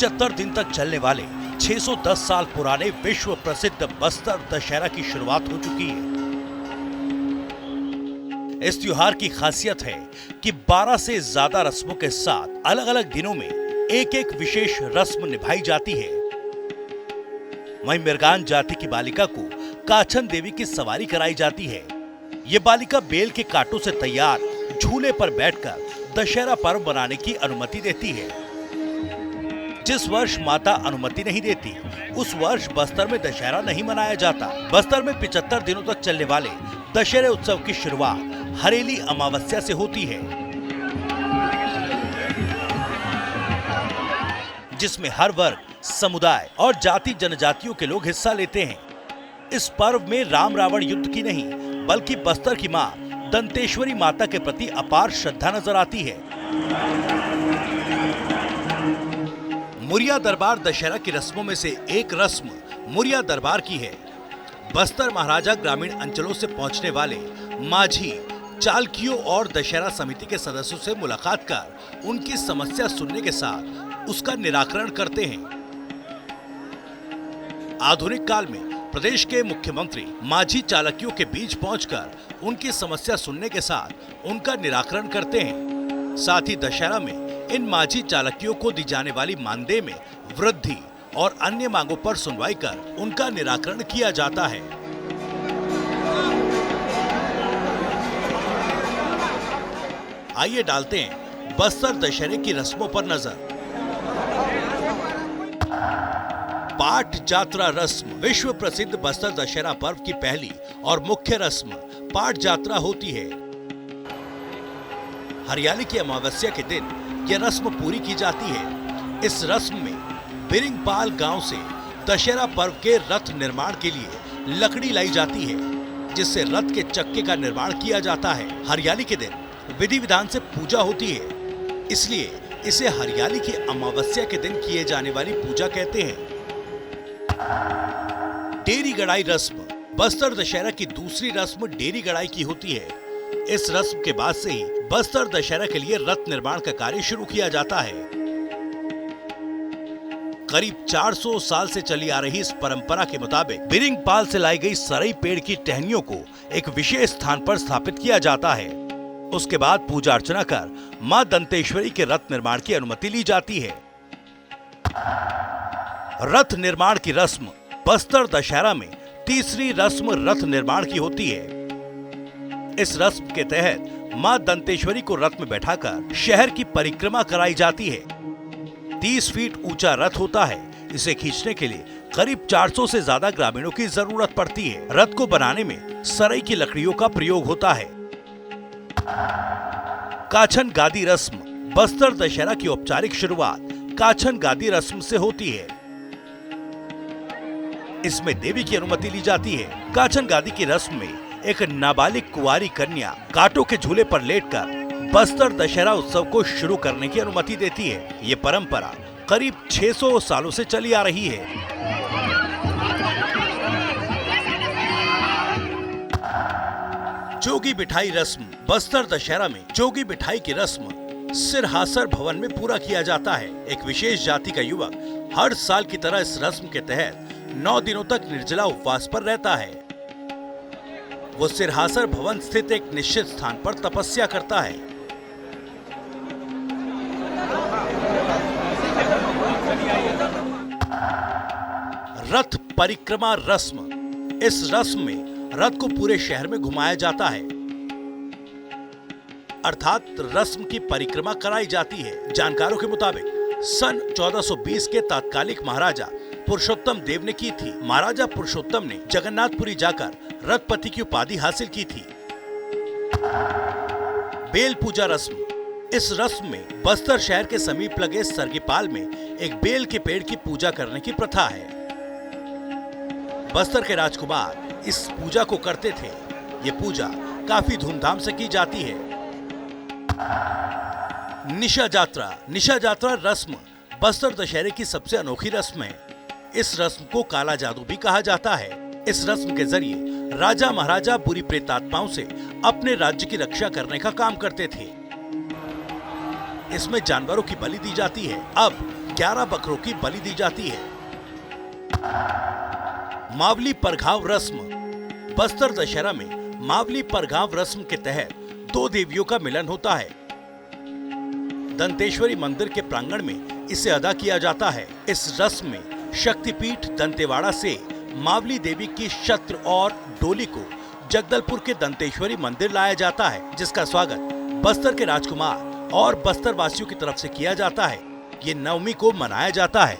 75 दिन तक चलने वाले 610 साल पुराने विश्व प्रसिद्ध बस्तर दशहरा की शुरुआत हो चुकी है। इस त्योहार की खासियत है कि 12 से ज्यादा रस्मों के साथ अलग अलग दिनों में एक एक विशेष रस्म निभाई जाती है। वहीं मिर्गान जाति की बालिका को काछन देवी की सवारी कराई जाती है। ये बालिका बेल के कांटों से तैयार झूले पर बैठकर दशहरा पर्व मनाने की अनुमति देती है। जिस वर्ष माता अनुमति नहीं देती, उस वर्ष बस्तर में दशहरा नहीं मनाया जाता। बस्तर में 75 दिनों तक चलने वाले दशहरे उत्सव की शुरुआत हरेली अमावस्या से होती है, जिसमें हर वर्ग, समुदाय और जाति जनजातियों के लोग हिस्सा लेते हैं। इस पर्व में राम रावण युद्ध की नहीं, बल्कि बस्तर की मां दंतेश्वरी माता के प्रति अपार श्रद्धा नजर आती है। मुरिया दरबार दशहरा की रस्मों में से एक रस्म मुरिया दरबार की है। बस्तर महाराजा ग्रामीण अंचलों से पहुंचने वाले माझी, चालकियों और दशहरा समिति के सदस्यों से मुलाकात कर उनकी समस्या सुनने के साथ उसका निराकरण करते हैं। आधुनिक काल में प्रदेश के मुख्यमंत्री माझी चालकियों के बीच पहुंचकर उनकी समस्या सुनने के साथ उनका निराकरण करते हैं। साथ ही दशहरा में इन माझी चालकियों को दी जाने वाली मानदेय में वृद्धि और अन्य मांगों पर सुनवाई कर उनका निराकरण किया जाता है। आइए डालते हैं बस्तर दशहरे की रस्मों पर नजर। पाट जात्रा रस्म विश्व प्रसिद्ध बस्तर दशहरा पर्व की पहली और मुख्य रस्म पाट जात्रा होती है। हरियाली की अमावस्या के दिन यह रस्म पूरी की जाती है। इस रस्म में बिरिंगपाल गांव से दशहरा पर्व के रथ निर्माण के लिए लकड़ी लाई जाती है, जिससे रथ के चक्के का निर्माण किया जाता है। हरियाली के दिन विधि विधान से पूजा होती है, इसलिए इसे हरियाली की अमावस्या के दिन किए जाने वाली पूजा कहते हैं। डेरी गड़ाई रस्म बस्तर दशहरा की दूसरी रस्म डेरी गड़ाई की होती है। इस रस्म के बाद से ही बस्तर दशहरा के लिए रथ निर्माण का कार्य शुरू किया जाता है। करीब 400 साल से चली आ रही इस परंपरा के मुताबिक बिरिंगपाल से लाई गई सरई पेड़ की टहनियों को एक विशेष स्थान पर स्थापित किया जाता है। उसके बाद पूजा अर्चना कर मां दंतेश्वरी के रथ निर्माण की अनुमति ली जाती है। रथ निर्माण की रस्म बस्तर दशहरा में तीसरी रस्म रथ निर्माण की होती है। इस रस्म के तहत मां दंतेश्वरी को रथ में बैठाकर शहर की परिक्रमा कराई जाती है। 30 फीट ऊंचा रथ होता है। इसे खींचने के लिए करीब 400 से ज्यादा ग्रामीणों की जरूरत पड़ती है। रथ को बनाने में सरई की लकड़ियों का प्रयोग होता है। काछन गादी रस्म बस्तर दशहरा की औपचारिक शुरुआत काछन गादी रस्म से होती है। इसमें देवी की अनुमति ली जाती है। काछन गादी की रस्म में एक नाबालिग कुंवारी कन्या कांटों के झूले पर लेटकर बस्तर दशहरा उत्सव को शुरू करने की अनुमति देती है। ये परंपरा करीब 600 सालों से चली आ रही है। जोगी बिठाई रस्म बस्तर दशहरा में जोगी बिठाई की रस्म सिरहासर भवन में पूरा किया जाता है। एक विशेष जाति का युवक हर साल की तरह इस रस्म के तहत 9 दिनों तक निर्जला उपवास पर रहता है। वो सिरहासर भवन स्थित एक निश्चित स्थान पर तपस्या करता है। रथ परिक्रमा रस्म इस रस्म में रथ को पूरे शहर में घुमाया जाता है, अर्थात रस्म की परिक्रमा कराई जाती है। जानकारों के मुताबिक सन 1420 के तत्कालिक महाराजा पुरुषोत्तम देव ने की थी। महाराजा पुरुषोत्तम ने जगन्नाथपुरी जाकर रथपति की उपाधि हासिल की थी। बेल पूजा रस्म इस रस्म में बस्तर शहर के समीप लगे सरगीपाल में एक बेल के पेड़ की पूजा करने की प्रथा है। बस्तर के राजकुमार इस पूजा को करते थे। ये पूजा काफी धूमधाम से की जाती है। निशा जात्रा रस्म बस्तर दशहरे की सबसे अनोखी रस्म है। इस रस्म को काला जादू भी कहा जाता है। इस रस्म के जरिए राजा महाराजा बुरी प्रेतात्माओं से अपने राज्य की रक्षा करने का काम करते थे। इसमें जानवरों की बलि दी जाती है। अब 11 बकरों की बलि दी जाती है। मावली परघाव रस्म। बस्तर दशहरा में मावली परघाव रस्म के तहत 2 देवियों का मिलन होता है। दंतेश्वरी मंदिर के प्रांगण में इसे अदा किया जाता है। इस रस्म में शक्तिपीठ दंतेवाड़ा से मावली देवी की छत्र और डोली को जगदलपुर के दंतेश्वरी मंदिर लाया जाता है, जिसका स्वागत बस्तर के राजकुमार और बस्तर वासियों की तरफ से किया जाता है। ये नवमी को मनाया जाता है।